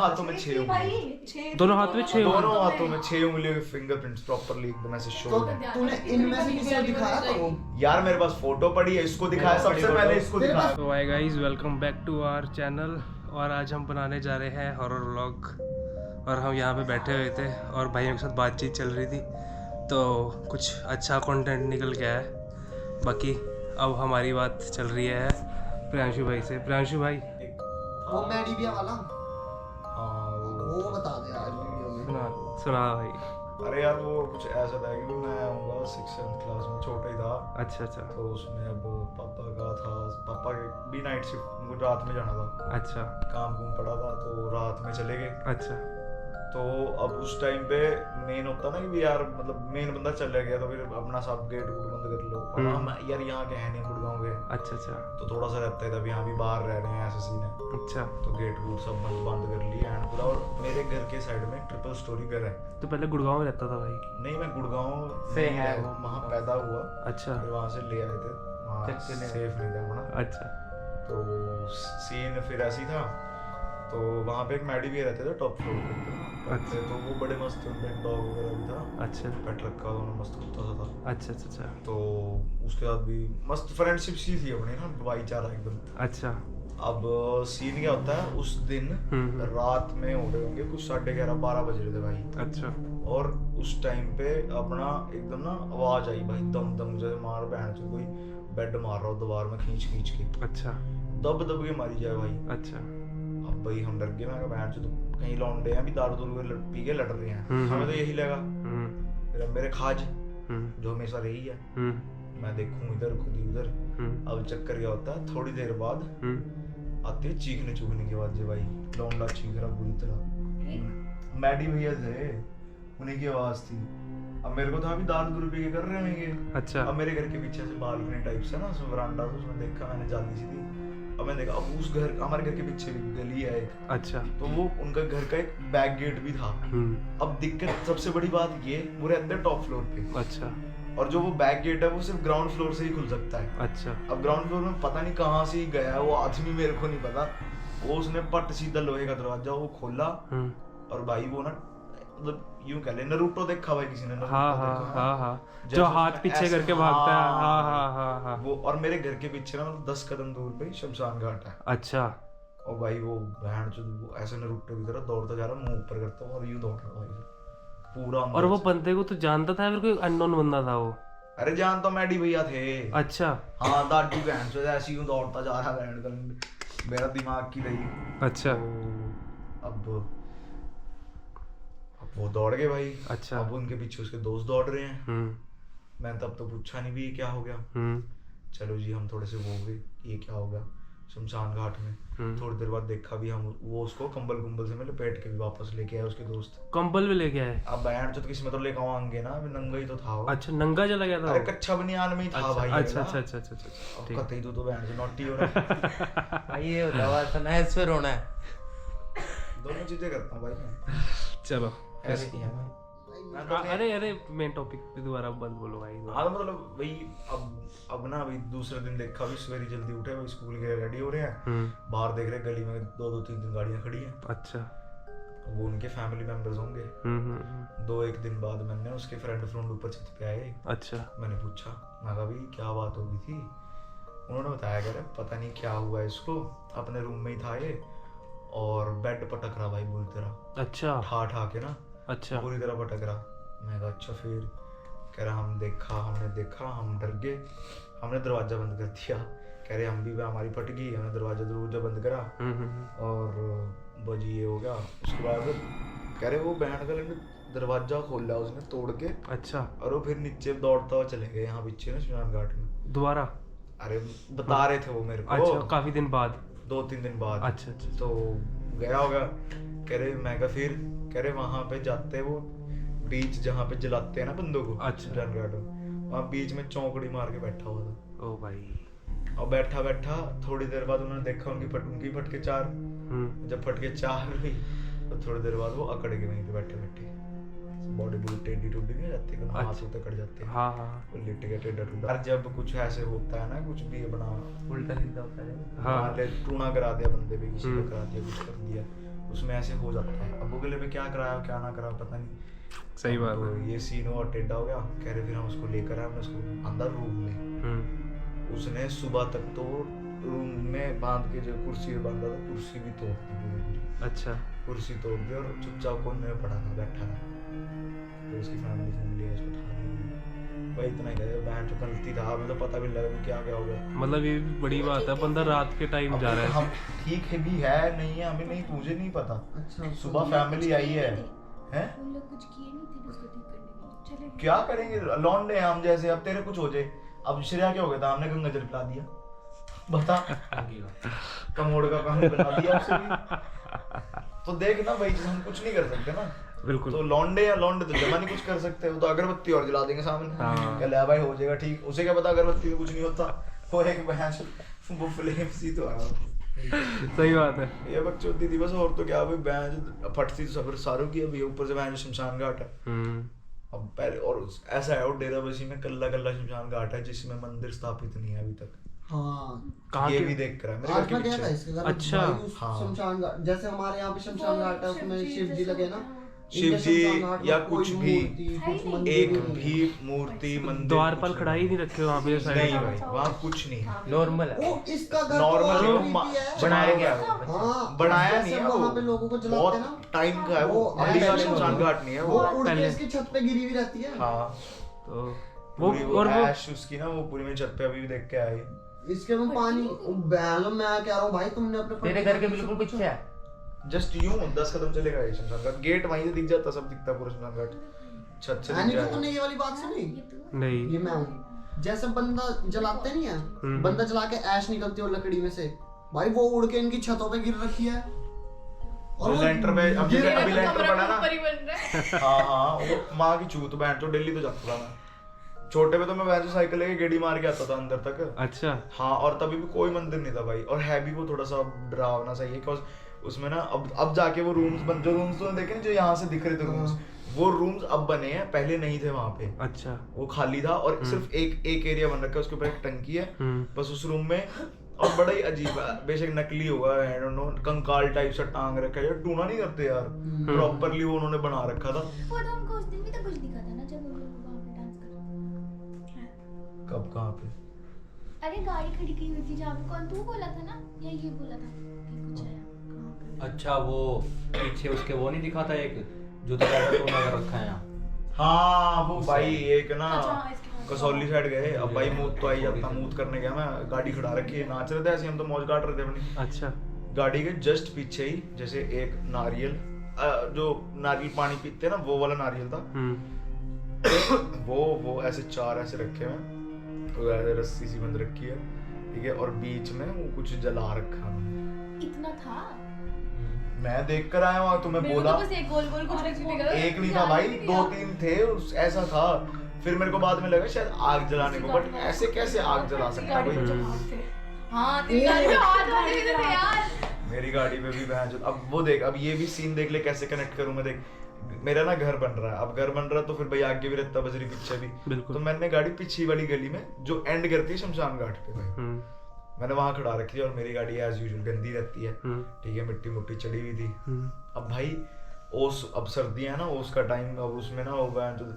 हाथों में 6 उंगली, दोनों हाथ में 6 दोनों हाथों में 6 उंगलियों के फिंगरप्रिंट्स प्रॉपर्ली एकदम ऐसे शो तो है। तूने इनमें से किसी को दिखाया तो यार मेरे पास फोटो पड़ी है, इसको दिखाया सबसे पहले, इसको दिखाया। तो hi guys, welcome back to our channel. और आज हम बनाने जा रहे हैं हॉरर व्लॉग। और हम यहाँ पे बैठे हुए थे और भाइयों के साथ बातचीत चल रही थी, तो कुछ अच्छा कंटेंट निकल गया है। बाकी अब हमारी बात चल रही है प्रियांशु भाई से। प्रियांशु भाई, वो मैडीविया वाला हाँ वो बता दे आज वीडियो में। सुना भाई। अरे यार वो कुछ ऐसा था कि मैं आऊँगा 6th क्लास में, छोटा ही था। अच्छा अच्छा तो उसमें अब पापा का था, पापा के भी नाइट शिफ्ट, उनको रात में जाना था, अच्छा काम कुम पड़ा था तो रात में चले गए। अच्छा तो अब उस टाइम पे मेन होता ना कि यार मतलब मेन बंदा चले गया तो फिर अपना सब गेट वूट बंद कर लो। और हम यार यहाँ के हैं नहीं, गुड़गांव के, अच्छा अच्छा तो थोड़ा सा रहता है, तब यहाँ भी बाहर रह रहे हैं, ऐसा सीन है। अच्छा। तो गेट वूट सब बंद कर लिए एंड पूरा। और मेरे घर के साइड में ट्रिपल स्टोरी घर है। तो पहले गुड़गांव में रहता था भाई? नहीं, मैं गुड़गांव से नहीं है है, वो। वहाँ पैदा हुआ, अच्छा फिर वहाँ से ले आए थे, वहाँ सेफ नहीं था होना। अच्छा तो सीन फिर ऐसी था। तो वहाँ पे एक मैडी भी रहते थे टॉप फ्लोर पे। अच्छा। तो वो बड़े मस्त, उनपे डॉग वगैरह भी था, अच्छा पेट रखा था उन्होंने, मस्त कुत्ता सा था। अच्छा अच्छा अच्छा तो उसके साथ भी मस्त फ्रेंडशिप सी थी अपनी ना, भाईचारा एकदम। अच्छा। अब सीन क्या होता है, उस दिन रात में हो रहे होंगे कुछ 11:30-12 बज रहे थे भाई। अच्छा। और उस टाइम पे अपना एकदम ना आवाज आई भाई, दम दम जैसे मार बहन से कोई बेड मार रहा हो दीवार में खींच खींच के, अच्छा दब दब के मारी जाए भाई। अच्छा। अब भाई हम डर गए, मैं बहन से तो कहीं लौंडे हैं भी दारू दूरू पी के लड़ रहे हैं, हमें तो यही लगा। फिर अब मेरे खाज जो हमेशा रही है, मैं देखूं इधर खुद ही उधर। अब चक्कर क्या होता है, थोड़ी देर बाद आते हैं चीखने चूखने के बाद, जो भाई लौंडा चीख रहा बुरी तरह, मैडी भैया थे, उन्हीं की आवाज थी। अब मेरे को तो अभी दारू दूरू पी के कर रहे होंगे। अच्छा। अब मेरे घर के पीछे से बालकनी टाइप से ना, उसमें वरांडा, तो उसमें देखा मैंने, जाली सी थी। अब मैंने देखा, अब उस घर, हमारे घर के पीछे भी गली है एक, अच्छा। तो वो उनका घर का एक बैक गेट भी था। अब दिक्कत सबसे बड़ी बात ये, वो रहते हैं टॉप फ्लोर पे। अच्छा। और जो वो बैक गेट है वो सिर्फ ग्राउंड फ्लोर से ही खुल सकता है। अच्छा। अब ग्राउंड फ्लोर में पता नहीं कहाँ से ही गया वो आदमी, मेरे को नहीं पता। वो उसने पट सीधा लोहे का दरवाजा वो खोला, और भाई वो ना मतलब यूं कह ले, नरूटो देखा भाई किसी ने? हाँ हाँ हाँ हाँ, जो हाथ पीछे करके भागता है। हाँ हाँ हाँ हाँ वो। और मेरे घर के पीछे ना मतलब 10 कदम दूर पे शमशान घाट है। अच्छा। और भाई वो बहन जो वो ऐसे नरूटो की तरह दौड़ता जा रहा, मुंह ऊपर करता हूँ और यूं दौड़ रहा भाई पूरा। और वो बंदे को तो जानता था, फिर कोई अननोन बंदा था वो? अरे जान तो मैडी भैया थे। अच्छा। हाँ, दादू बहन से ऐसे यूं दौड़ता जा रहा बहन का, मेरा दिमाग की रही। अच्छा। तो अब वो दौड़ गए भाई। अच्छा। अब उनके पीछे उसके दोस्त दौड़ रहे हैं। मैं तब तो पूछा नहीं भी क्या हो गया। चलो जी, हम थोड़े से वो हो गए, ये क्या हो गया शमशान घाट में। थोड़ी देर बाद देखा भी हम, वो उसको कंबल कुंबल से में लपेट के भी वापस लेके आए उसके दोस्त। कंबल भी लेके आए? अब बहन तो किसी में तो लेके आएंगे ना, नंगा ही तो था वो। अच्छा, नंगा चला गया था? अरे कच्चा बनियान में ही था भाई। अच्छा अच्छा अच्छा अच्छा अच्छा। अब कतई तो बहन से नॉटी हो रहा है भाई। ये होता हुआ था ना, इस पे रोना है। दोनों चीजें करता हूँ भाई मैं। चलो ऐसे किया मैं। अरे अरे, मेन टॉपिक पे दोबारा बंद बोलो भाई। हाँ, मतलब वही अब ना अभी दूसरे दिन देखा भी, सवेरे जल्दी उठे भाई, स्कूल के रेडी हो रहे हैं, बाहर देख रहे गली में 2-3 गाड़ियां खड़ी हैं। अच्छा। वो उनके फैमिली मेंबर्स होंगे। 2-1 दिन बाद मैंने उसके फ्रेंड ऊपर छत पे आए। अच्छा। मैंने पूछा, मैं कहा भाई क्या बात हो गई थी? उन्होंने बताया कह रहे पता नहीं क्या हुआ इसको, अपने रूम में ही था ये, और बेड पटक रहा भाई बुरी तरह। अच्छा। ठा के ना, अच्छा, पूरी तरह पटक रहा। मैं कहा अच्छा, फिर कह रहा हमने देखा, हम डर गए, हमने दरवाजा बंद कर दिया। कह रहे हम भी, हमारी फट गई, हमने दरवाजा बंद करा और बजी ये हो गया। उसके बाद कह रहे वो बहन का दरवाजा खोला उसने तोड़ के। अच्छा। और वो फिर नीचे दौड़ता हुआ चले गए, यहाँ पीछे ना शमशान घाट में दोबारा? अरे बता रहे थे वो मेरे को। अच्छा, काफी दिन बाद? 2-3 दिन बाद। अच्छा अच्छा। तो गया होगा। कह रहे मैं कहा फिर, कह रहे वहां पे जाते वो बीच जहाँ पे जलाते हैं ना बंदों को। अच्छा। वहाँ बीच में चौकड़ी मार के बैठा हुआ था। ओ भाई। और बैठा थोड़ी देर बाद उन्होंने देखा उनकी फटके 4। जब फटके 4 हुई तो थोड़ी देर बाद वो अकड़ के वहीं पे बैठे बॉडी बूडी टेढ़ी टूटी नहीं जाती, हाथ होते कट जाते हैं। हाँ हाँ। वो लिट गया टेढ़ा टूटा। जब कुछ ऐसे होता है ना, कुछ भी अपना उल्टा सीधा होता है। हाँ, टूना करा दिया बंदे पे, किसी का करा दिया, कुछ कर दिया, उसमें ऐसे हो जाता है। अब वो गले पे क्या कराया क्या ना कराया पता नहीं। सही बात तो है। ये सीन हुआ, टेढ़ा हो गया, कह रहे फिर हम उसको लेकर आए, हमने उसको अंदर रूम में, उसने सुबह तक तो रूम में बांध के जो कुर्सी पे बांधा था, कुर्सी भी तोड़ दी पूरी। अच्छा। कुर्सी तोड़ दी और चुपचाप कोने में पड़ा था, बैठा था। तो उसकी फैमिली फोन लिया, उसको उठा लिया। भाई इतना ही कहे, बहन जो गलती था, हमें तो पता भी लगा कि क्या क्या हो गया। मतलब ये भी बड़ी बात है, बंदा रात के टाइम जा रहा है। हम ठीक है भी है नहीं है हमें नहीं, मुझे नहीं पता। अच्छा सुबह फैमिली आई है हैं, उन लोग कुछ किए नहीं थे उसको ठीक करने के लिए, चले क्या करेंगे लौंडे हैं हम जैसे। अब तेरे कुछ हो जाए, अब श्रेया क्या हो गया था, हमने गंगा जल पिला दिया, बता कमोड़ का काम बना दिया उसे भी। तो देख ना भाई, हम कुछ नहीं कर सकते ना। बिल्कुल। तो लौंडे या लौंडे तो जमा नहीं कुछ कर सकते, वो तो अगरबत्ती और जला देंगे सामने। हाँ। कह ले भाई हो जाएगा ठीक, उसे क्या पता अगरबत्ती में कुछ नहीं होता, वो एक बहन वो फ्लेम सी तो आया। सही बात है। ये बकचोदी थी बस, और तो क्या भाई, बहन फटती तो सब सारों की। अभी ऊपर से बहन शमशान घाट है। अब पहले और ऐसा है, और डेराबस्सी में कल्ला कल्ला शमशान घाट है जिसमें मंदिर स्थापित नहीं है अभी तक। हाँ कहाँ ये के? भी देख कर है मेरे घर आज के मैं गया था पीछे। इसके घर। अच्छा। भाई उस हाँ। शमशान घाट, जैसे हमारे यहाँ पे शमशान घाट है, उसमें शिव जी लगे ना, शिव इनके जी शमशान घाट में या कोई कुछ भी, मूर्ति, कुछ मंदिर एक नहीं है। भी मूर्ति मंदिर द्वारपाल कुछ खड़ा ही नहीं रखे वहाँ पे नहीं साइड में। भाई, वहाँ कुछ नहीं है। नॉर्मल है। ओ इसका घर नॉर्मल तो है, creepy है। बनाया गया है वो। हाँ बनाया जैसे नहीं है वहाँ वो, पे लोगों को जलाते बहुत ना, टाइम का है वो। वो अभी का ऐसे शमशान होता है। घाट नहीं है वो वो। उड़ के पहले। इसकी छत पे गिरी हुई रहती है। हाँ तो वो पूरी और वो ऐश उसकी ना, वो पूरी में छत पे अभी भी देख के आई। इसके में पानी बहन, मैं कह रहा हूँ भाई तुमने अपने तेरे घर के बिल्कुल पीछे है। जस्ट यूं 10 कदम चलेगा ये शमशान घाट, गेट वहीं से दिख जाता, सब दिखता है पूरा शमशान घाट, छत से दिख नहीं तो जाएगा। तूने ये वाली बात सुनी? नहीं। ये मैं हूँ, जैसे बंदा जलाते नहीं है, बंदा जला के ऐश निकलती है लकड़ी में से, भाई वो उड़ के इनकी छतों पे गिर रखी है। और लेंटर पे अभी गिर- लेंटर पड़ा ना। हाँ हाँ, वो माँ की चूत बहन तो डेली तो जाता था मैं। छोटे पे तो मैं वैसे साइकिल लेके गेड़ी मार के आता था अंदर तक। अच्छा। हाँ, और तभी भी कोई मंदिर नहीं था भाई, और है भी वो थोड़ा सा डरावना सा ही है, बिकॉज उसमें ना अब जाके वो रूम्स बन, जो रूम्स तो देखे ना जो यहाँ से दिख रहे थे रूम्स, वो रूम्स अब बने हैं, पहले नहीं थे वहाँ पे। अच्छा। वो खाली था और सिर्फ एक एरिया बन रखा है, उसके ऊपर एक टंकी है बस उस रूम में। और बड़ा ही अजीब है, बेशक नकली होगा, आई डोंट नो, कंकाल टाइप सा टांग रखा है यार, टूना नहीं करते यार, प्रॉपर्ली वो उन्होंने बना रखा था। वो तो हमको उस दिन भी तो कुछ दिखा था ना, जब हम लोग वहाँ पे डांस कर रहे थे। कब कहाँ पे? अरे गाड़ी खड़ी की हुई थी जहाँ पे, कौन तू बोला था ना या ये बोला था कि कुछ है कहाँ पे? अच्छा वो पीछे उसके वो नहीं दिखा था एक जूता पैकेट तो लगा रखा है यहाँ। हाँ वो भाई एक ना अच्छा, इसके बाद। कसौली साइड गए, अब भाई मूत तो आई जाता, मूत करने गया मैं, गाड़ी खड़ा रखी है, नाच रहे थे ऐसे, हम तो मौज काट रहे थे अपनी। अच्छा। गाड़ी के जस्ट पीछे ही जैसे एक नारियल, जो नारियल पानी पीते हैं ना, वो वाला नारियल था। वो ऐसे चार ऐसे रखे हैं, तो ऐसे रस्सी सी बंद रखी है, ठीक है, और बीच में वो कुछ जला रखा है। इतना था? मैं देख कर आया वहां, तुम्हें मेरे को बोला तो बस एक गोल गोल कुछ दिखा था। एक नहीं था भाई, 2-3 थे, ऐसा था। फिर मेरे को बाद में लगा शायद आग जलाने को, बट ऐसे कैसे आग जला सकता है भाई? हाँ तेरी गाड़ी पे हाथ होते भी थे यार। मेरी गाड़ी पे भी बहन, अब वो देख, अब ये भी सीन देख ले, कैसे कनेक्ट करूं मैं। देख मेरा ना घर बन रहा है, अब घर बन रहा है तो फिर भाई आगे भी रहता बजरी, पीछे भी। बिल्कुल। तो मैंने गाड़ी पीछे वाली गली में जो एंड करती है शमशान घाट पे भाई, मैंने वहां खड़ा रखी है, और मेरी गाड़ी एज यूजुअल गंदी रहती है, ठीक है, मिट्टी मुट्टी चढ़ी हुई थी। अब भाई ओस, अब सर्दियां है ना, ओस का टाइम, अब उसमें ना हो गया जो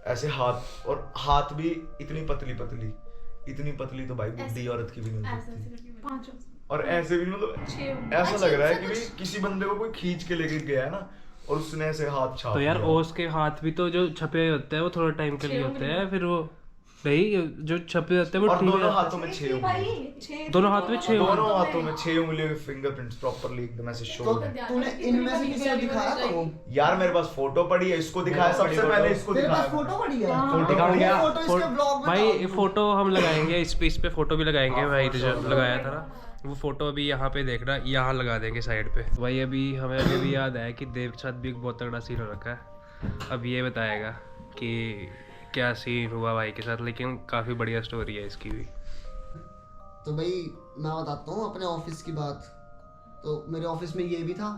ऐसे हाथ, और हाथ भी इतनी पतली पतली तो भाई बुढ़ी औरत की भी नहीं होती, और ऐसे भी मतलब ऐसा लग रहा है कि भाई किसी बंदे को कोई खींच के लेके गया है ना, और उसने ऐसे हाथ छाप तो यार दिया। ओस के हाथ भी तो जो छपे होते हैं वो थोड़ा टाइम के लिए होते हैं, फिर वो नहीं जो छपे होते हैं वो और ठीक दोनों है। हाथों में 6 उंगली, दोनों हाथ में 6 दोनों हाथों में 6 उंगलियों के फिंगरप्रिंट्स प्रॉपर्ली एकदम ऐसे शो तो है। तूने इनमें से किसी को दिखाया था वो? यार मेरे पास फोटो पड़ी है, इसको दिखाया सबसे पहले, इसको तेरे पास दिखाया। फोटो पड़ी है? फोटो ये पड़ी है। फोटो इसके ब्लॉग में भाई डाल दो। फोटो हम लगाएंगे इस पे फोटो भी लगाएंगे हाँ, भाई, फोटो जो लगाया था ना वो फोटो अभी यहाँ पे देखना, यहाँ लगा देंगे साइड पे। भाई अभी हमें अभी भी याद आया कि देव के साथ भी एक बहुत तगड़ा सीन हो रखा है, अब ये बताएगा कि क्या सीन हुआ भाई के साथ, लेकिन काफ़ी बढ़िया स्टोरी है इसकी भी। तो भाई मैं बताता हूँ अपने ऑफिस की बात। तो मेरे ऑफिस में ये भी था,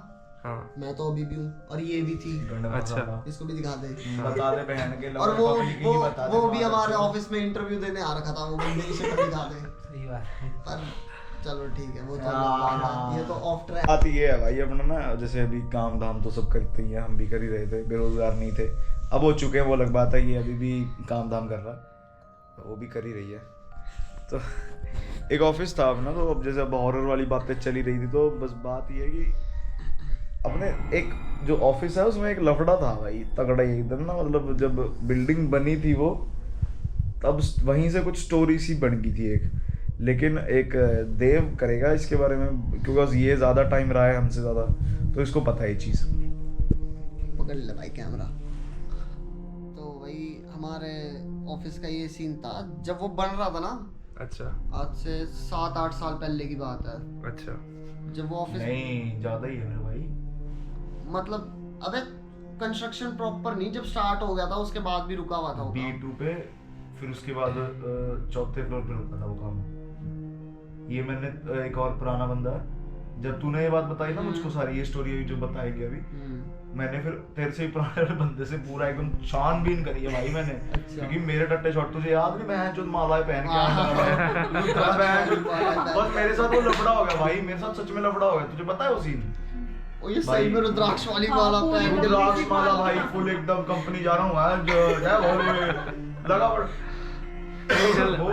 हाँ। मैं तो अभी भी हूँ, और ये भी थी, अच्छा। इसको भी दिखा दे। बता दे बहन के और वो भी हमारे ऑफिस में इंटरव्यू देने आ रखा था, वो बंदे की शक्ल दिखा दे। सही बात। पर चलो ठीक है, वो तो अलग बात है, ये तो ऑफ ट्रैक। बात ये है भाई अपना ना, जैसे अभी काम धाम तो सब करते ही हैं, हम भी कर ही रहे थे, बेरोजगार नहीं थे, अब हो चुके हैं वो अलग बात है। ये अभी भी काम धाम कर रहा है, वो भी कर ही रही है। तो एक ऑफिस था अपना, तो अब जैसे अब हॉरर वाली बातें चली रही थी, तो बस बात ये है कि अपने एक जो ऑफिस है उसमें एक लफड़ा था भाई, तगड़ा ही एकदम ना, मतलब जब बिल्डिंग बनी थी वो, तब वहीं से कुछ स्टोरी सी बन गई थी एक, लेकिन एक देव करेगा इसके बारे में, क्योंकि ये ज़्यादा टाइम रहा है हमसे ज़्यादा, तो इसको पता है ये चीज़। पकड़ ले भाई कैमरा। तो वही हमारे ऑफिस का ये सीन था जब वो बन रहा था ना, अच्छा आज से 7-8 साल पहले की बात है। अच्छा जब वो ऑफिस नहीं ज़्यादा ही है मेरे भाई, मतलब अबे कंस्ट्रक्शन प्रॉपर नहीं, जब स्टार्ट हो गया था उसके बाद भी रुका हुआ था वो काम। B2 पे, फिर उसके बाद चौथे फ्लोर पे रुका था वो काम। ये मैंने एक और पुराना बंदा, जब तूने ये बात बताई ना मुझको, सारी ये स्टोरी जो बताएगी अभी, मैंने फिर तेरे से पुराने बंदे से पूरा एकदम छानबीन करी है भाई मैंने। क्योंकि मेरे टट्टे शॉट तुझे याद नहीं, मैं जो माला पहन के आया बस मेरे साथ वो लफड़ा हो गया भाई, मेरे साथ सच में लफड़ा हो गया, तुझे पता है वो सीन? ओ ये सही में रुद्राक्ष वाली माला पहन के रुद्राक्ष माला भाई, फुल एकदम कंपनी जा रहा हूँ आज, जय भोले लगा पड़। वो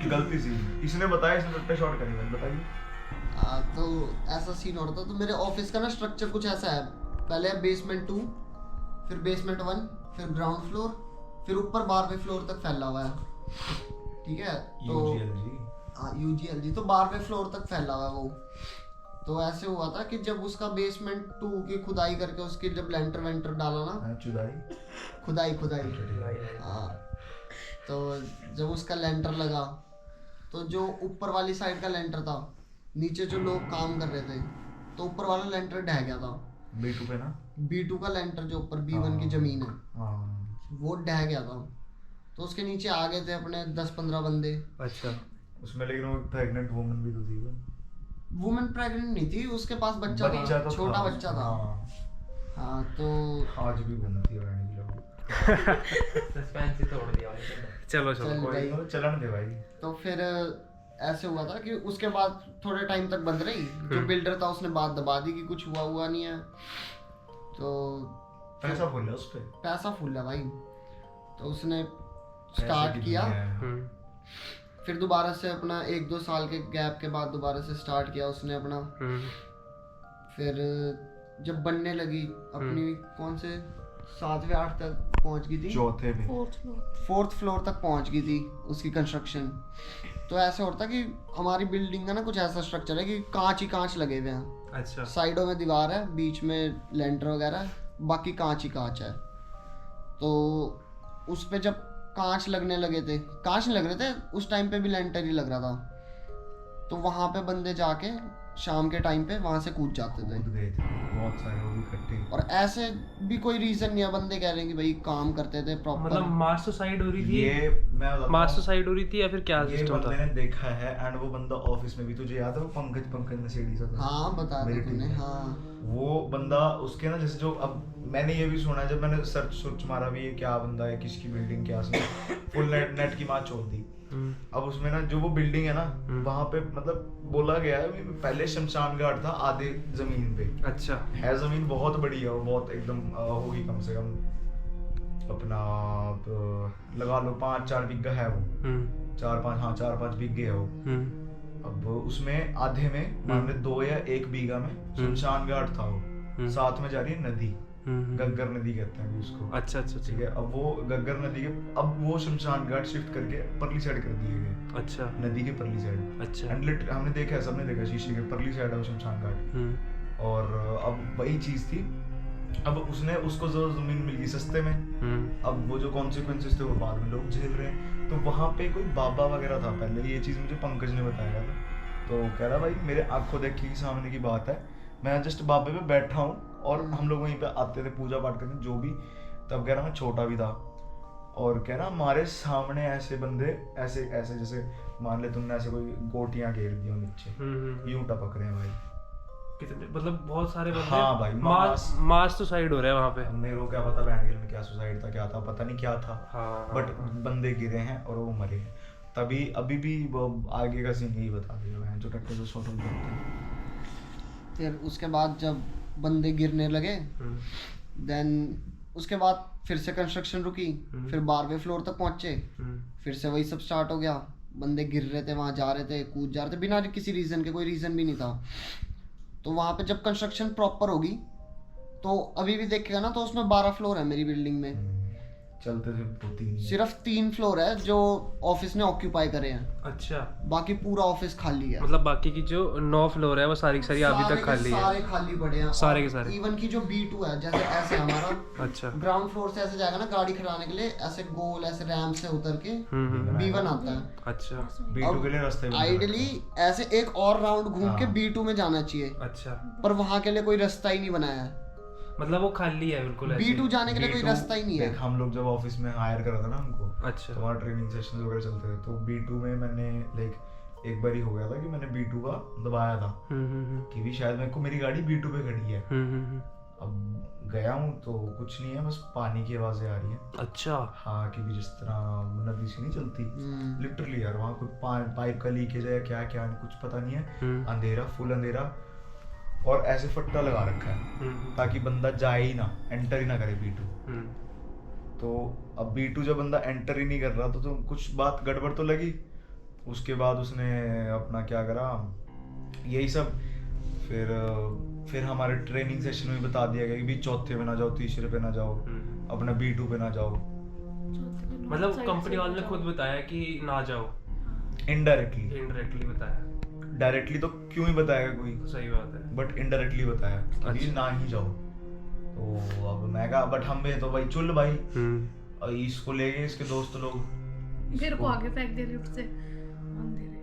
गलती सी इसने बताया, इसने टट्टे शॉट करी, मैंने बताइए। तो ऐसा सीन हो रहा था। तो मेरे ऑफिस का ना स्ट्रक्चर कुछ ऐसा है, पहले है बेसमेंट 2, फिर बेसमेंट 1, फिर ग्राउंड फ्लोर, फिर ऊपर 12वें फ्लोर तक फैला हुआ है, ठीक है? तो हाँ UGLG, तो 12वें फ्लोर तक फैला हुआ है वो। तो ऐसे हुआ था कि जब उसका बेसमेंट 2 की खुदाई करके उसकी जब लेंटर वेंटर डाला ना, खुदाई हाँ, तो जब उसका लेंटर लगा, तो जो ऊपर वाली साइड का लेंटर था, नीचे जो लोग काम कर रहे थे, तो ऊपर वाला लेंटर ढह गया था। B2 पे ना, B2 का लेंटर जो ऊपर B1 की जमीन है, वो ढह गया था। तो उसके नीचे आ गए थे अपने 10-15 बंदे। अच्छा, उसमें लेकिन वो प्रेग्नेंट वुमन भी तो थी वो। वुमेन प्रेग्नेंट नहीं थी, उसके पास बच्चा था, छोटा बच्चा था। हाँ, तो आज भी घूमती है रहने के लिए। सस्पेंस ही तोड़ दिया भाई। चलो चल भाई। चलन दे भाई। तो फिर ऐसे हुआ था कि उसके बाद थोड़े टाइम तक बंद रही। जो बिल्डर था उसने बात दबा दी कि कुछ हुआ नहीं है। तो पैसा फूल है उस पे, पैसा फूल है भाई। तो उसने स्टार्ट किया, फिर दोबारा से अपना 1-2 साल के गैप के बाद दोबारा से स्टार्ट किया उसने अपना। फिर जब बनने लगी अपनी, कौन से 7वें 8 तक पहुंच गई थी, चौथे में 4th फ्लोर तक पहुंच गई थी उसकी कंस्ट्रक्शन। तो ऐसे होता कि हमारी बिल्डिंग का ना कुछ ऐसा स्ट्रक्चर है कि कांच ही कांच लगे हुए हैं। अच्छा, साइडों में दीवार है, बीच में लेंटर वगैरह, बाकी कांच ही कांच है। तो उस पे जब कांच लगने लगे थे, कांच नहीं लग रहे थे उस टाइम पे भी, लेंटर ही लग रहा था। तो वहां पे बंदे जाके शाम के टाइम पे वहां से कूद जाते थे, गए थे बहुत सारे लोग इकट्ठे। और ऐसे भी कोई रीजन नहीं है, बंदे कह रहे हैं कि भाई काम करते थे प्रॉपर। मतलब मास सुसाइड हो रही थी, ये मैं मास सुसाइड हो रही थी या फिर क्या ये सिस्टम था? मैंने देखा है। एंड वो बंदा ऑफिस में भी, तुझे याद है वो पंकज नशेड़ी सा था? हाँ बता दे मेरी तूने। टीम में। हाँ वो बंदा उसके ना, जैसे जो अब मैंने ये भी सुना है, जब मैंने सर्च मारा भी ये क्या बंदा है, किसकी बिल्डिंग, क्या फुल नेट की माँ छोड़ दी। अब उसमें ना जो वो बिल्डिंग है ना, वहाँ पे मतलब बोला गया है पहले शमशान घाट था आधे जमीन पे। अच्छा, है जमीन बहुत बड़ी है, वो बहुत एकदम होगी कम से कम अपना लगा लो 5-4 बीघा है वो, 4-5 बीघे है वो। अब उसमें आधे में मान ले 2 या 1 बीघा में शमशान घाट था वो, साथ में जा रही है नदी, गग्गर नदी कहते हैं अभी उसको। अच्छा अच्छा, ठीक है। अब वो गग्गर नदी के, अब वो शमशान घाट शिफ्ट करके परली साइड कर दिए गए। अच्छा, नदी के परली साइड। अच्छा, एंड हमने देखा है, सबने देखा, शीशे के परली साइड है वो शमशान घाट। और अब वही चीज थी, अब उसको जो जमीन मिल गई सस्ते में, अब वो जो कॉन्सिक्वेंसेस थे वो बाद में लोग झेल रहे हैं। तो वहाँ पे कोई बाबा वगैरह था पहले, ये चीज मुझे पंकज ने बताया था। तो कह रहा भाई मेरे आंखों देखी सामने की बात है, मैं जस्ट बाबे पे बैठा हूँ और हम लोग वहीं पे आते थे पूजा पाठ करने जो भी। तब कह रहा मैं छोटा भी था, और कह रहा हमारे सामने ऐसे बंदे ऐसे जैसे मान ले तुमने ऐसे कोई गोटियां घेर दी हो नीचे, यूं टपक रहे हैं भाई। कितने मतलब बहुत सारे बंदे। हाँ भाई, मास सुसाइड हो रहा है वहाँ पे। मेरे को क्या पता बैंगल में क्या सुसाइड था, क्या था पता नहीं क्या था। हाँ, बट बंदे गिरे हैं और वो मरे हैं। तभी अभी भी वो आगे का सीन यही बता दिया मैं जो टट्टे से शॉट करते हैं। फिर उसके बाद जब बंदे गिरने लगे, देन उसके बाद फिर से कंस्ट्रक्शन रुकी, फिर 12वें फ्लोर तक पहुंचे, फिर से वही सब स्टार्ट हो गया। बंदे गिर रहे थे, वहां जा रहे थे, कूद जा रहे थे बिना किसी रीजन के, कोई रीजन भी नहीं था। तो वहां पे जब कंस्ट्रक्शन प्रॉपर होगी तो अभी भी देखेगा ना, तो उसमें 12 फ्लोर है मेरी बिल्डिंग में। चलते थे होती नहीं। सिर्फ 3 फ्लोर है जो ऑफिस ने ऑक्यूपाई करे हैं, अच्छा, बाकी पूरा ऑफिस खाली है। मतलब बाकी की जो 9 फ्लोर है वो सारी की सारी अभी सारे तक के खाली है। सारे खाली पड़े हैं, सारे के सारे। इवन की जो B2 है, जैसे ऐसे हमारा अच्छा, ग्राउंड फ्लोर से ऐसे जाएगा ना गाड़ी खड़ाने के लिए, ऐसे गोल ऐसे रैंप से उतर के B1 आता है। अच्छा, B2 के लिए रास्ते बन आइडियली ऐसे एक और राउंड घूम के B2 में जाना चाहिए, अच्छा, पर वहां के लिए कोई रास्ता ही नहीं बनाया है। मतलब वो खाली है बिल्कुल ऐसे। B2 जाने के लिए कोई B2 रास्ता ही नहीं है। देख, हम लोग जब ऑफिस में हायर करा था ना हमको, अच्छा, तो वहाँ ट्रेनिंग सेशंस वगैरह चलते थे, तो B2 में मैंने लाइक एक बार ही हो गया था कि मैंने B2 का दबाया था कि भी शायद मेरे को मेरी गाड़ी B2 पे खड़ी है। अब गया हूँ तो कुछ नहीं है, बस पानी की आवाजें आ रही है। अच्छा, हाँ, कि भी जिस तरह नदी से नहीं चलती, लिटरली यार वहाँ कोई पाइप का लीकेज है क्या क्या कुछ पता नहीं है। अंधेरा, फुल अंधेरा, और ऐसे फट्टा लगा रखा है ताकि बंदा जाए ही ना, एंटर ही ना करे B2। तो अब B2 जब बंदा एंटर ही नहीं कर रहा तो कुछ बात गड़बड़ तो लगी। उसके बाद उसने अपना क्या करा, यही सब फिर हमारे ट्रेनिंग सेशन में बता दिया गया कि भी चौथे पे ना जाओ, तीसरे पे ना जाओ, अपना B2 पे ना जाओ। मतलब कंपनी वालों ने खुद बताया कि ना जाओ, इनडायरेक्टली बताया। डायरेक्टली तो क्यों ही बताएगा कोई, सही बात है। बट इनडायरेक्टली बताया कि भी ना ही जाओ। तो अब मैं कहा बट हम भी तो भाई चुल भाई, और इसको ले गए इसके दोस्त लोग, फिर को आगे फेंक दे लिफ्ट से अंधेरे।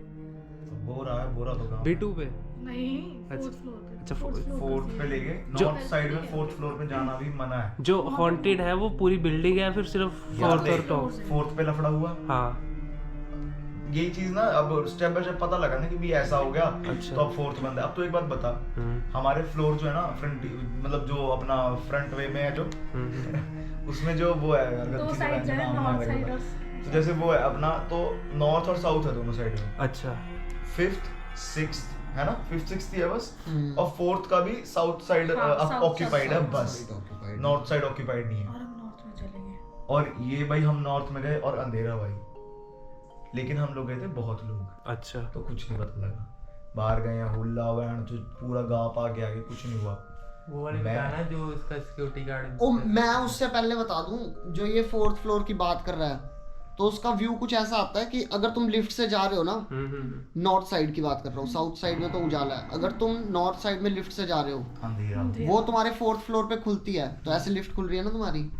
बोरा तो कहाँ B2 पे नहीं, अच्छा। 4th फ्लोर पे। अच्छा, फोर्थ पे ले गए। जो- नॉर्थ साइड में 4th फ्लोर पे जाना भी मना है। जो हॉन्टेड है वो पूरी बिल्डिंग है या फिर सिर्फ 4th और टॉप? 4th पे लफड़ा हुआ। हाँ, यही चीज ना अब स्टेप बाय स्टेप पता लगा ना कि भी ऐसा हो गया। अच्छा। तो अब 4th बंद है। अब तो एक बात बता, हमारे फ्लोर जो है ना फ्रंट, मतलब जो अपना फ्रंट वे में है जो उसमें जो वो है दो साइड है, नॉर्थ साइड और तो जैसे वो है अपना, तो नॉर्थ और साउथ है दोनों साइड में। अच्छा, 5th 6th है ना, 5th 6th ही है बस, और 4th का भी साउथ साइड हाँ, ऑक्यूपाइड है बस, नॉर्थ साइड ऑक्यूपाइड नहीं है। और हम नॉर्थ में चले गए। और ये भाई हम नॉर्थ में गए और अंधेरा भाई, लेकिन हम लोग गए थे बहुत लोग, अच्छा, तो कुछ नहीं पता लगा। बाहर गए हैं, हुल्ला वैन जो पूरा गाँव आ गया, कुछ नहीं हुआ। वो वाली मैं- बताना जो इसका सिक्योरिटी गार्ड। ओ, मैं उससे पहले बता दूं, जो ये 4th फ्लोर की बात कर रहा है, तो उसका व्यू कुछ ऐसा आता है कि अगर तुम लिफ्ट से जा रहे हो ना, नॉर्थ साइड की बात कर रहा हूँ, साउथ साइड में तो उजाला है, अगर तुम नॉर्थ साइड में लिफ्ट से जा रहे हो, अंधेरा। वो तुम्हारे 4th फ्लोर पे खुलती है, तो ऐसे लिफ्ट खुल रही है ना तुम्हारी,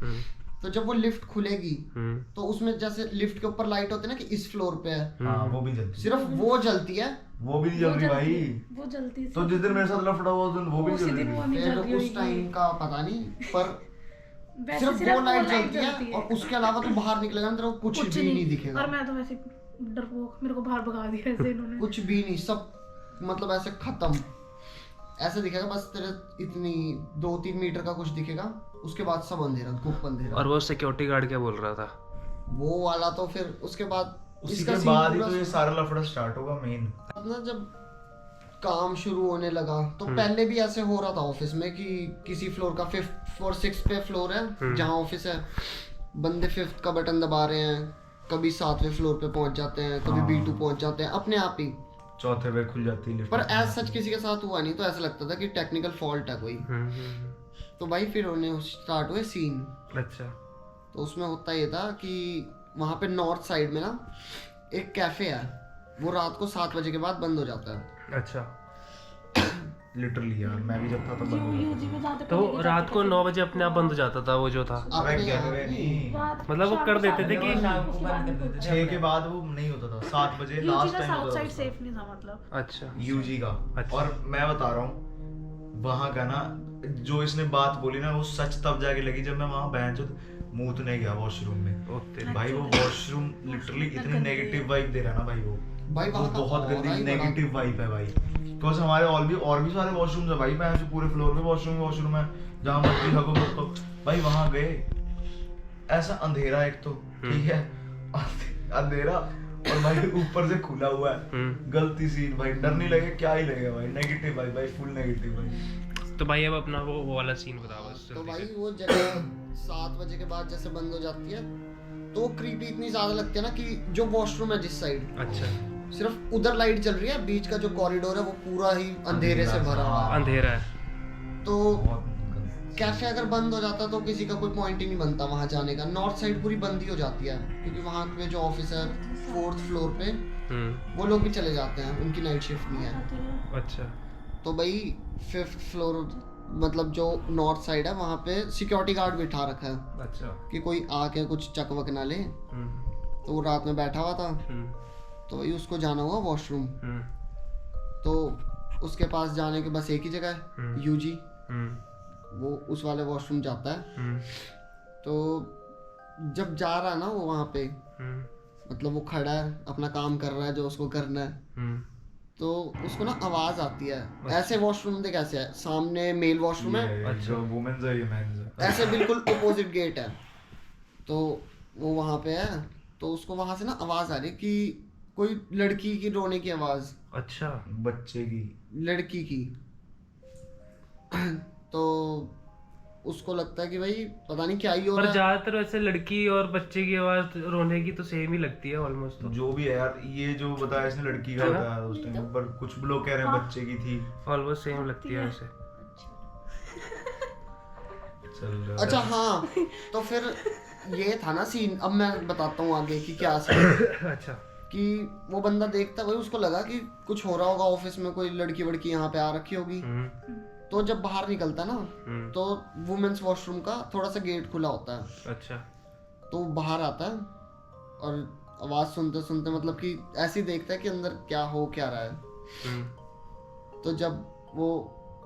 तो जब वो लिफ्ट खुलेगी तो उसमें जैसे लिफ्ट के ऊपर लाइट होती है ना कि इस फ्लोर पे है, हाँ, वो भी जल्दी, सिर्फ वो जलती है। वो भी नहीं जल रही भाई। वो जलती थी। तो जिस दिन मेरे साथ लफड़ा हुआ उस दिन वो भी उसी जल दिन रही वो थी। नहीं जल फिर रही उस होगी। टाइम का पता नहीं, पर वैसे सिर्फ वो लाइट लाइट जलती है, और उसके अलावा तू बाहर निकलेगा ना, तेरे को कुछ भी नहीं दिखेगा। और मैं तो वैसे डरपोक, मेरे को बाहर भगा दिया ऐसे इन्होंने। कुछ भी नहीं, सब मतलब ऐसे खत्म, ऐसे दिखेगा बस तेरे इतनी 2-3 मीटर का कुछ दिखेगा, उसके बाद सब अंधेरा, गुप अंधेरा। और वो सिक्योरिटी गार्ड क्या बोल रहा था? वो वाला तो फिर उसके बाद उसी इसका के सीन बाद ही पूरा तो ये सारा लफड़ा स्टार्ट होगा मेन। ना, जब काम शुरू होने लगा तो पहले भी ऐसे हो रहा था ऑफिस में कि किसी फ्लोर का 5th और 6th पे फ्लोर है जहाँ ऑफिस है, बंदे 5th का बटन दबा रहे हैं, कभी 7वें फ्लोर पे पहुंच जाते हैं, कभी B2 पहुंच जाते हैं अपने आप ही, चौथे पे खुल जाती है लिफ्ट। पर एज सच किसी के साथ हुआ नहीं, तो ऐसा लगता था कि टेक्निकल फॉल्ट है कोई। तो भाई फिर उन्हें स्टार्ट हुए सीन। अच्छा, तो उसमें होता ये था कि वहाँ पे नॉर्थ साइड में ना एक कैफे है, वो रात को 7 बजे के बाद बंद हो जाता है। अच्छा, लिटरली यार मैं भी जब था तब बंद हो जाता यूजी में जाते तो पहले रात को 9 बजे अपने आप बंद हो जाता था वो जो था? था। अबे अपने कैफे नहीं, मतलब वो कर देते थे कि 6 के बाद वो नहीं होता था, 7 बजे यूजी लास्ट का टाइम साउथ होता साइड था सेफ नहीं था मतलब। अच्छा, यूजी का। अच्छा। और मैं बता रहा हूँ वहाँ का ना, जो इसने बात बोली ना वो सच तब जाके लगी जब मैं वहाँ बैंच मूतने गया वॉशरूम में। ओके, भाई वो वॉशरूम लिटरली इतनी नेगेटिव वाइब दे रहा है ना भाई, वो वहाँ का बहुत और ही गंदी बड़ा- नेगेटिव वाइब है भाई। बिकॉज हमारे और भी सारे वॉशरूम्स है भाई, मैं जो पूरे फ्लोर पे वॉशरूम है जहाँ मर्जी लगो तो भाई वहाँ गए, ऐसा अंधेरा एक तो ठीक है, अंधेरा, और भाई ऊपर से खुला हुआ है, गलती सीन भाई, डर नहीं लगे क्या ही लगेगा भाई, नेगेटिव भाई फुल नेगेटिव भाई। तो भाई अब अपना वो वाला सीन बताओ बस तो जल्दी भाई से। वो जगह 7 बजे के बाद जैसे बंद हो जाती है तो क्रीपी इतनी ज्यादा लगती है ना कि जो वॉशरूम है जिस साइड, अच्छा, सिर्फ उधर लाइट चल रही है, बीच का जो कॉरिडोर है वो पूरा ही अंधेरे से भरा हुआ है। अंधेरा है। तो बहुत गंदा। कैफे अगर बंद हो जाता तो किसी का कोई पॉइंट ही नहीं बनता वहां जाने का। नॉर्थ साइड पूरी बंद ही हो जाती है क्योंकि वहां पे जो ऑफिस है 4th फ्लोर पे, वो लोग भी चले जाते हैं, उनकी नाइट शिफ्ट नहीं है। अच्छा, तो भाई 5th फ्लोर मतलब जो नॉर्थ साइड है वहां पे सिक्योरिटी गार्ड बिठा रखा है अच्छा, कि कोई आके कुछ चकवक ना ले। तो वो रात में बैठा हुआ था, तो भाई उसको जाना हुआ वॉशरूम, तो उसके पास जाने के बस एक ही जगह है, यूजी। वो उस वाले वॉशरूम जाता है। तो जब जा रहा है ना वो वहाँ पे, मतलब वो खड़ा है अपना काम कर रहा है जो उसको करना है, तो उसको ना आवाज आती है। ऐसे वॉशरूम देख कैसे है, सामने मेल वॉशरूम है, ये जो वुमेन्स है ये मेंस है। ऐसे बिल्कुल अपोजिट गेट है। तो वो वहाँ पे है, तो उसको वहाँ से ना आवाज आ रही कि कोई लड़की की रोने की आवाज, अच्छा, बच्चे की, लड़की की। तो उसको लगता है कि भाई पता नहीं क्या ही हो पर रहा है। ज्यादातर वैसे लड़की और बच्चे की आवाज रोने की तो सेम ही लगती है ऑलमोस्ट। तो जो भी है यार, ये जो बताया इसने लड़की का बताया उस टाइम पर, कुछ लोग कह रहे हैं बच्चे की थी। ऑलमोस्ट सेम लगती है वैसे। चल रहा अच्छा हाँ, तो फिर ये था ना सीन। अब मैं बताता हूँ आगे कि क्या सीन। अच्छा, कि वो बंदा देखता भाई, उसको लगा कि कुछ हो रहा होगा ऑफिस में, कोई लड़की वड़की यहाँ पे आ रखी होगी। तो जब बाहर निकलता ना, तो वुमेन्स वॉशरूम का थोड़ा सा गेट खुला होता है। अच्छा, तो वो बाहर आता है और आवाज सुनते सुनते मतलब कि ऐसे ही देखता है कि अंदर क्या हो क्या रहा है। तो जब वो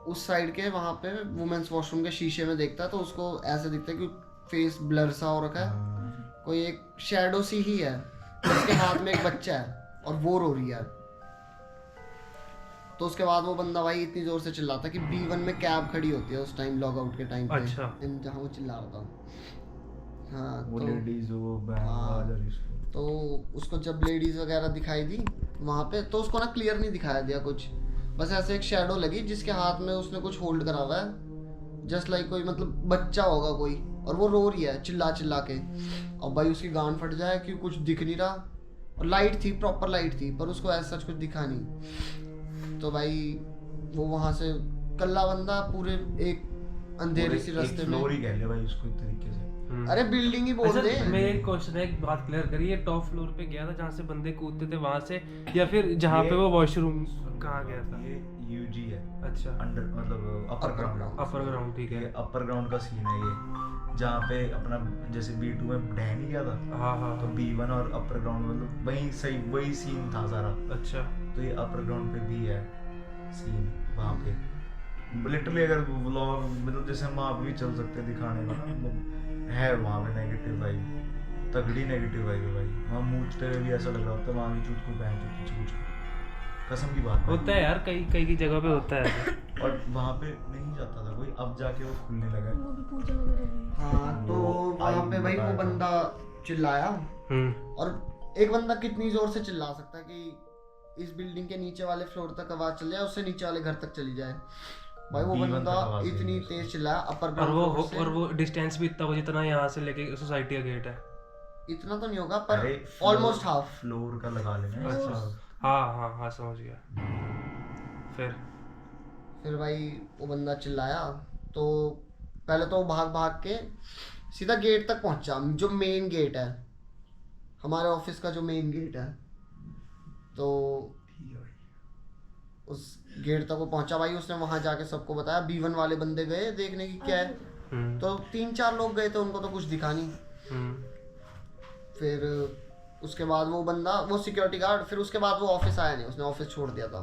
उस साइड के वहां पे वुमेन्स वॉशरूम के शीशे में देखता है, तो उसको ऐसे दिखता है कि फेस ब्लर सा हो रखा है, कोई एक शैडो सी ही है, उसके हाथ में एक बच्चा है और वो रो रही है। तो उसके बाद वो बंदा भाई इतनी जोर से चिल्लाता है कि B1 में कैब खड़ी होती है उस टाइम, लॉग आउट के टाइम पे। अच्छा। जहाँ वो चिल्ला रहा था। हाँ, वो तो लेडीज वो बहन हाँ। आवाज आ रही उसको। तो उसको जब लेडीज वगैरह दिखाई दी वहां पे, तो उसको ना क्लियर नहीं दिखाया दिया कुछ, बस ऐसे एक शैडो लगी जिसके हाथ में उसने कुछ होल्ड करा हुआ है, जस्ट लाइक कोई मतलब बच्चा होगा कोई, और वो रो रही है चिल्ला चिल्ला के। और भाई उसकी गांड फट जाए कि कुछ दिख नहीं रहा, और लाइट थी, प्रॉपर लाइट थी, पर उसको ऐसा कुछ दिखा नहीं। तो भाई वो वहां से कल्ला बंदा पूरे एक अंधेरे सी रास्ते में, फ्लोर ही कह ले भाई उसको एक तरीके से। अरे बिल्डिंग ही बोल अच्छा, दे। मैं एक क्वेश्चन है, एक बात क्लियर करिए, टॉप फ्लोर पे गया था जहाँ से बंदे कूदते थे वहां से, या फिर जहाँ पे वो वॉशरूम कहाँ गया था? ये यूजी है, अच्छा, अंडर मतलब अपर ग्राउंड। अपर ग्राउंड, ठीक है। ये अपर ग्राउंड का सीन है ये, जहाँ पे अपना जैसे B2 में ढह नहीं गया था, हाँ हाँ तो B1 और अपर ग्राउंड मतलब वही सही वही सीन था सारा। अच्छा, तो ये अपर ग्राउंड पे भी है सीन वहाँ पे। लिटरली अगर व्लॉग मतलब जैसे हम वहाँ पे भी चल सकते हैं दिखाने का ना, मतलब है वहाँ पे नेगेटिव वाइब, तगड़ी नेगेटिव वाइब है भाई। वहाँ मूछते हुए भी ऐसा लग रहा होता है वहाँ की चूत को बहन चूत की चूत, कसम की बात होता है यार, कई कई की जगह पे होता है ऐसा। और वहाँ पे नहीं जाता था कोई, अब जाके वो खुलने लगा है। वो भी पूजा वगैरह हुई। हाँ, तो वहाँ पे भाई वो बंदा चिल्लाया, और एक बंदा कितनी जोर से चिल्ला सकता है कि इस बिल्डिंग के नीचे वाले फ्लोर तक आवाज चल जाए, उससे नीचे वाले घर तक चली जाए। भाई वो B1 बंदा तक आवाज इतनी आई तेज चिल्लाया अपर और ग्राउंड और वो डिस्टेंस भी इतना हो जितना यहाँ से लेके सोसाइटी का गेट है। इतना तो नहीं होगा पर अरे ऑलमोस्ट हाफ। फ्लोर का लगा लेना। अच्छा, हाँ हाँ हाँ, समझ गया। फिर भाई वो बंदा चिल्लाया, तो पहले तो वो भाग भाग के सीधा गेट तक पहुंचा, जो मेन गेट है हमारे ऑफिस का, जो मेन गेट है। तो उस गेट तक वो पहुंचा भाई, उसने वहां जाके सबको बताया। B1 वाले बंदे गए देखने की क्या है, तो 3-4 लोग गए थे, उनको तो कुछ दिखा नहीं। फिर उसके बाद वो बंदा, वो सिक्योरिटी गार्ड, फिर उसके बाद वो ऑफिस आया नहीं, उसने ऑफिस छोड़ दिया था।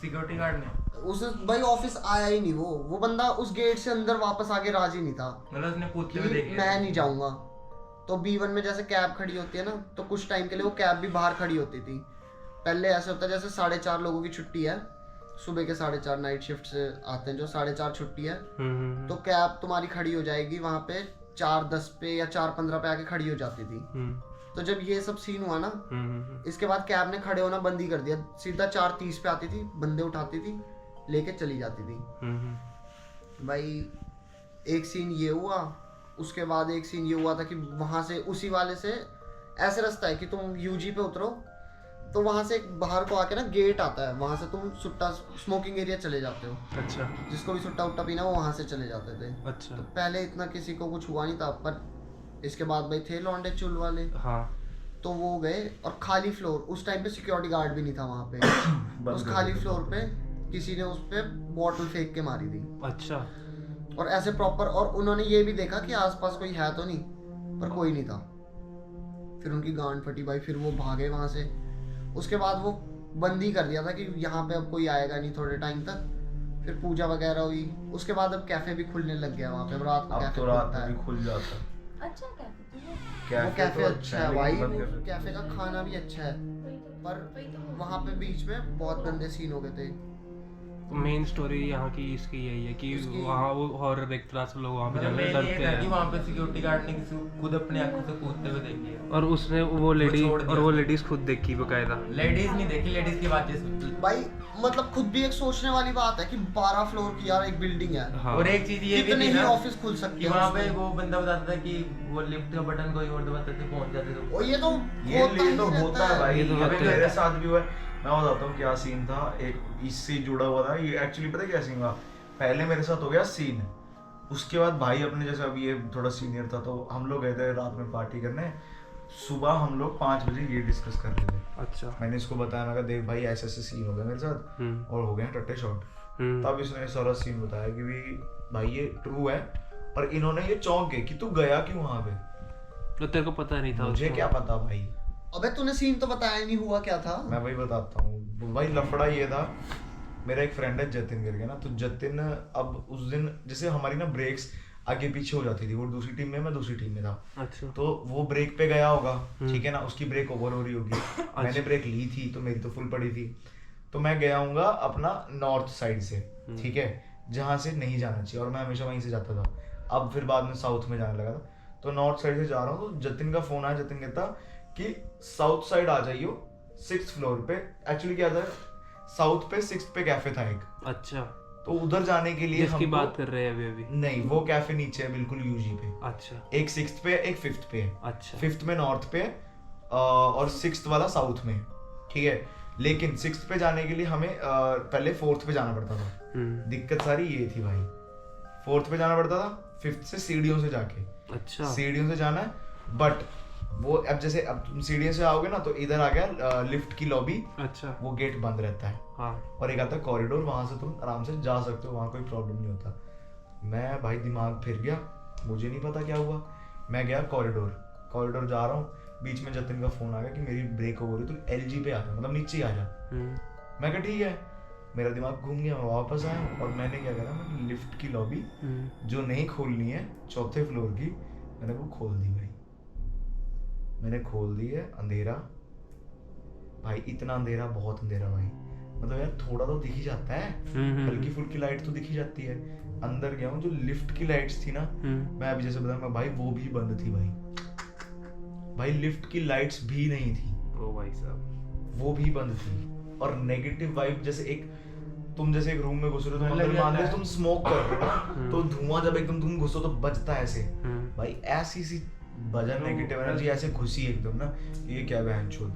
सिक्योरिटी गार्ड ने उस भाई ऑफिस आया ही नहीं, वो बंदा उस गेट से अंदर वापस आके राजी नहीं था मतलब उसने कूदते कि हुए देख लिया। मैं नहीं जाऊंगा। तो B1 में जैसे कैब खड़ी होती है ना, तो कुछ टाइम के लिए वो कैब भी बाहर खड़ी होती थी। पहले ऐसे होता है जैसे 4:30 लोगों की छुट्टी है, सुबह के 4:30 नाइट शिफ्ट से आते हैं जो 4:30 छुट्टी है, तो कैब तुम्हारी खड़ी हो जाएगी वहां पे 4:10 पे या 4:15 पे आके खड़ी हो जाती थी। तो जब ये सब सीन हुआ ना, इसके बाद कैब ने खड़े होना बंद ही कर दिया। सीधा 4:30 पे आती थी, बंदे उठाती थी, लेके चली जाती थी। भाई एक सीन ये हुआ, उसके बाद एक सीन ये हुआ था कि वहां से उसी वाले से ऐसे रास्ता है कि तुम यूजी पे उतरो तो वहां से बाहर को आके ना गेट आता है, वहां से तुम सुट्टा स्मोकिंग एरिया चले जाते हो। अच्छा जिसको भी सुट्टा उट्टा पीना वो वहां से चले जाते थे। अच्छा। तो पहले इतना किसी को कुछ हुआ नहीं था, पर इसके बाद भाई थे लौंडे चुल वाले, हाँ तो वो गए और खाली फ्लोर, उस टाइम पे सिक्योरिटी गार्ड भी नहीं था वहां पे। उस खाली फ्लोर पे किसी ने उस पे बॉटल फेंक के मारी थी। अच्छा। और ऐसे प्रॉपर, और उन्होंने ये भी देखा कि आसपास कोई है तो नहीं, पर कोई नहीं था। फिर उनकी गांड फटी भाई, फिर वो भागे वहां से। उसके बाद वो बंद ही कर दिया था कि यहाँ पे अब कोई आएगा नहीं थोड़े टाइम तक। फिर पूजा वगैरह हुई, उसके बाद अब कैफे भी खुलने लग गया वहाँ पे, रात को अब कैफे तो रात खुलता में है। भी खुल जाता है। अच्छा कैफे वो कैफे तो अच्छा है लेकिन भाई, बंद वो कैफे। कैफे का खाना भी अच्छा है, पर वहाँ पे बीच में बहुत गंदे सीन हो गए थे। मेन स्टोरी यहाँ की इसकी यही है कि उसकी- वहाँ वो हॉरर एक तरह से लोग वहाँ पे मतलब जाने मेन ये डरते था कि हैं। वहाँ पे सिक्योरिटी गार्ड ने किसी को खुद अपने आंखों से कूदते हुए देखी है। और उसने वो लेडी छोड़ दिया। और वो लेडीज खुद देखी बकायदा। लेडीज नहीं देखी, लेडीज की बातें सुन। भाई मतलब खुद भी एक सोचने वाली बात है कि 12 फ्लोर की यार एक बिल्डिंग है, हाँ और एक चीज ये भी कितने थी ही ना ऑफिस खुल सकते कि हैं वहाँ पे उसमें। वो बंदा बताता था कि वो लिफ्ट का बटन कोई और दबाते थे पहुंच जाते थे। और ये तो ये होता ही तो रहता होता है भाई, ये तो अभी होता है। मेरे साथ भी हुआ है। मैं बताता हूँ क्या सीन था, एक इससे जुड़ा हुआ था ये। एक्चुअली पता है क्या सीन हुआ, पहले मेरे साथ हो गया सीन, उसके बाद भाई अपने जैसे अभी ये थोड़ा सीनियर था तो हम लोग गए थे रात में पार्टी करने। सुबह हम लोग 5 बजे ये डिस्कस कर रहे थे। अच्छा। मैंने इसको बताया, मैं कहा देख भाई ऐसे ऐसे सीन हो गया मेरे साथ और हो गए हैं टट्टे शॉट। तब इसने सारा सीन बताया कि भाई ये ट्रू है, पर इन्होंने ये चौंक गए कि तू गया क्यों वहां पे। तो तेरे को पता नहीं था? मुझे उसको? क्या पता भाई, अबे तूने सीन तो बताया नहीं, हुआ क्या था? मैं वही बताता हूँ भाई। लफड़ा ये था, मेरा एक फ्रेंड है जतिन करके ना, तो जतिन अब उस दिन जैसे हमारी ना ब्रेक्स आगे पीछे हो जाती थी, वो दूसरी टीम में मैं दूसरी टीम में था। अच्छा। तो वो ब्रेक पे गया होगा, ठीक है ना, उसकी ब्रेक ओवर हो रही होगी। मैंने ब्रेक ली थी तो मेरी तो फुल पड़ी थी, तो मैं गया हूँगा अपना नॉर्थ साइड से, ठीक है, जहाँ से नहीं जाना चाहिए, और मैं हमेशा वहीं से जाता था। अब फिर बाद में साउथ में जाने लगा था, तो नॉर्थ साइड से जा रहा हूँ, तो जतिन का फोन आया। जतिन कहता कि साउथ साइड आ जाइयो, 6th फ्लोर पे। एक्चुअली क्या था, साउथ पे 6th पे कैफे था एक, अच्छा। तो उधर जाने के लिए जिसकी हमको- बात कर रहे हैं अभी अभी? नहीं, वो कैफे नीचे है बिल्कुल यूजी पे। अच्छा एक 6th पे एक 5th पे है। अच्छा 5th में नॉर्थ पे और 6th वाला साउथ में, ठीक है। लेकिन 6th पे जाने के लिए हमें पहले 4th पे जाना पड़ता था। दिक्कत सारी ये थी भाई, 4th पे जाना पड़ता था, 5th से सीढ़ियों से जाके, अच्छा सीढ़ियों से जाना है। बट वो अब जैसे अब तुम सीढ़ियों से आओगे ना, तो इधर आ गया लिफ्ट की लॉबी, अच्छा वो गेट बंद रहता है, हाँ और एक आता है कॉरिडोर, वहां से तुम आराम से जा सकते हो, वहां कोई प्रॉब्लम नहीं होता। मैं भाई दिमाग फिर गया, मुझे नहीं पता क्या हुआ। मैं गया कॉरिडोर जा रहा हूँ, बीच में जतिन का फोन आ गया कि मेरी ब्रेक ओवर हुई, तो LG पे आ जा, मतलब नीचे आ जा। मैं कहा ठीक है, मेरा दिमाग घूम गया, मैं वापस आया और मैंने क्या करा, मैंने लिफ्ट की लॉबी जो नहीं खोलनी है 4th फ्लोर की, मैंने वो खोल दी भाई। मैंने खोल दी है, अंधेरा भाई, इतना अंधेरा, बहुत अंधेरा भाई, मतलब यार थोड़ा तो दिख ही जाता है, हल्की फुल्की लाइट तो दिख ही जाती है। अंदर गया हूँ, जो लिफ्ट की लाइट्स थी ना, मैं अभी जैसे बताया, मैं भाई वो भी बंद थी भाई, लिफ्ट की लाइट्स भी नहीं थी, ओ भाई साहब, वो भी बंद थी। और नेगेटिव वाइब, जैसे एक तुम जैसे एक रूम में घुस रहे हो, तुम अंदर मान लो तुम स्मोक कर रहे हो ना, तो धुआं जब एकदम तुम घुसो तो बजता है ऐसे भाई, ऐसी सी बजन नेगेटिव एनर्जी ऐसे घुसी एकदम ना, ये क्या बहन चोद।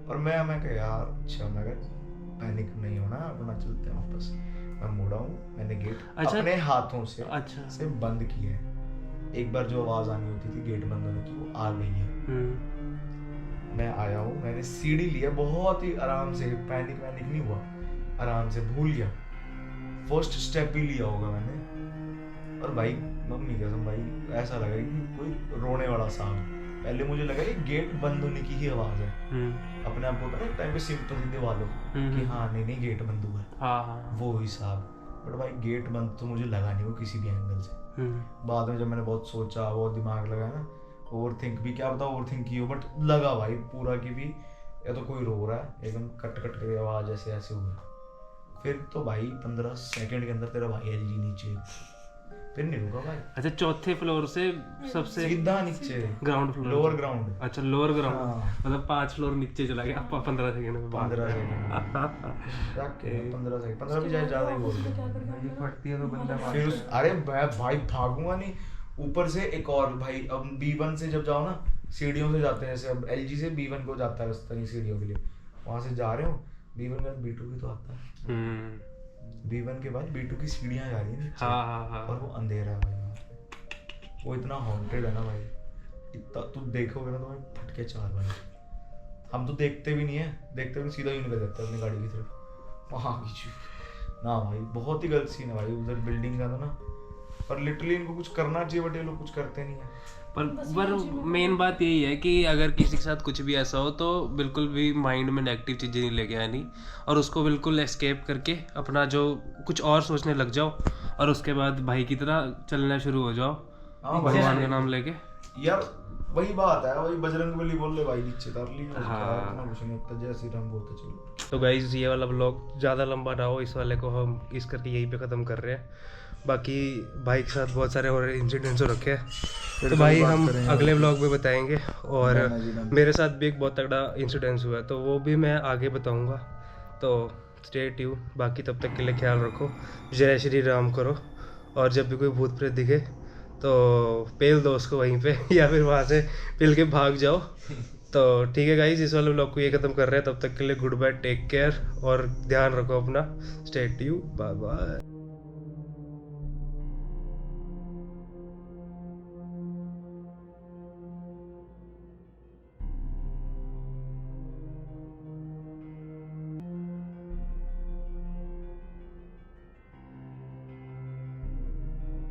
और मैं कहा यार अच्छा, मैं पैनिक नहीं होना, अपना चलते हैं वापस। मैं मुड़ा हूँ, मैंने गेट अच्छा, अपने हाथों से अच्छा से बंद किया है। एक बार जो आवाज आनी होती थी गेट बंद होने की, वो आ गई है। मैं आया हूँ, मैंने सीढ़ी लिया बहुत ही आराम से, पैनिक नहीं हुआ, आराम से भूल गया, फर्स्ट स्टेप भी लिया होगा मैंने। और भाई मम्मी कसम भाई, ऐसा लगा कि कोई रोने वाला सांप। पहले मुझे लगा ये गेट बंद होने की ही आवाज है, अपने आप को होता है टाइम पे सिंपथी दिवा लो कि हाँ नहीं गेट बंद हुआ है, हाँ वो हिसाब। बट भाई गेट बंद तो मुझे लगा नहीं वो किसी भी एंगल से। बाद में जब मैंने बहुत सोचा, बहुत दिमाग लगाया ना, ओवर थिंक भी, क्या पता ओवर थिंक की हो, बट लगा भाई पूरा कि भी या तो कोई रो रहा है, एकदम कट करके आवाज ऐसे ऐसे हुआ। फिर तो भाई 15 सेकंड के अंदर तेरा भाई LG नीचे, फिर नहीं रुका भाई, अच्छा, चौथे फ्लोर से सबसे सीधा नीचे ग्राउंड फ्लोर, लोअर ग्राउंड। अच्छा लोअर ग्राउंड, हाँ। मतलब 5 फ्लोर नीचे चला गया 15 सेकंड में। 15 सेकंड 15 सेकंड, 15 भी ज्यादा ही बोल रहे। फटती है तो बंदा फिर उस अरे मैं भाई भागूंगा नहीं, ऊपर से एक और भाई, अब B1 से जब जाओ ना, सीढ़ियों से जाते हैं, जैसे अब LG से B1 को जाता है रास्ता नहीं सीढ़ियों के लिए, वहां से जा रहे हो B1 के बाद B2 की तो आता है, B1 के बाद B2 की सीढ़ियां जा रही है नीचे। हाँ। और वो अंधेरा है भाई वहाँ पे। वो इतना हॉन्टेड है ना भाई, इतना तू देखोगे ना तो भाई फटके 4 भाई। हम तो देखते भी नहीं है, देखते भी सीधा ही निकल जाता है अपनी गाड़ी की तरफ वहाँ की चीज ना भाई। बहुत ही गलत सीन है भाई उधर बिल्डिंग का था ना, पर लिटरली इनको कुछ करना चाहिए बट ये लोग कुछ करते नहीं है। पर मेन बात यही है कि अगर किसी के साथ कुछ भी ऐसा हो तो बिल्कुल भी माइंड में नेगेटिव चीज़ें नहीं लेके आनी, और उसको बिल्कुल एस्केप करके अपना जो कुछ और सोचने लग जाओ, और उसके बाद भाई की तरह चलना शुरू हो जाओ भगवान का नाम लेके। यार वही बात है, वही बजरंगबली बोल ले भाई, नीचे उतार ली। हाँ। कुछ नहीं होता, जय श्री राम बोलते चलो। तो गाइज ये वाला ब्लॉग ज़्यादा लंबा ना हो, इस वाले को हम इस करके यहीं पे ख़त्म कर रहे हैं। बाकी भाई के साथ बहुत सारे और इंसिडेंट्स हो रखे हैं, तो भाई हम अगले ब्लॉग में बताएंगे। और मेरे साथ भी एक बहुत तगड़ा इंसिडेंस हुआ है, तो वो भी मैं आगे बताऊंगा। तो स्टे ट्यून। बाकी तब तक के लिए ख्याल रखो, जय श्री राम करो, और जब भी कोई भूत प्रेत दिखे तो पेल दो उसको वहीं पे या फिर वहाँ से पिल के भाग जाओ। तो ठीक है गाइज, इस वाले ब्लॉग को ये ख़त्म कर रहे हैं। तब तक के लिए गुड बाय, टेक केयर, और ध्यान रखो अपना। Stay tune, bye bye.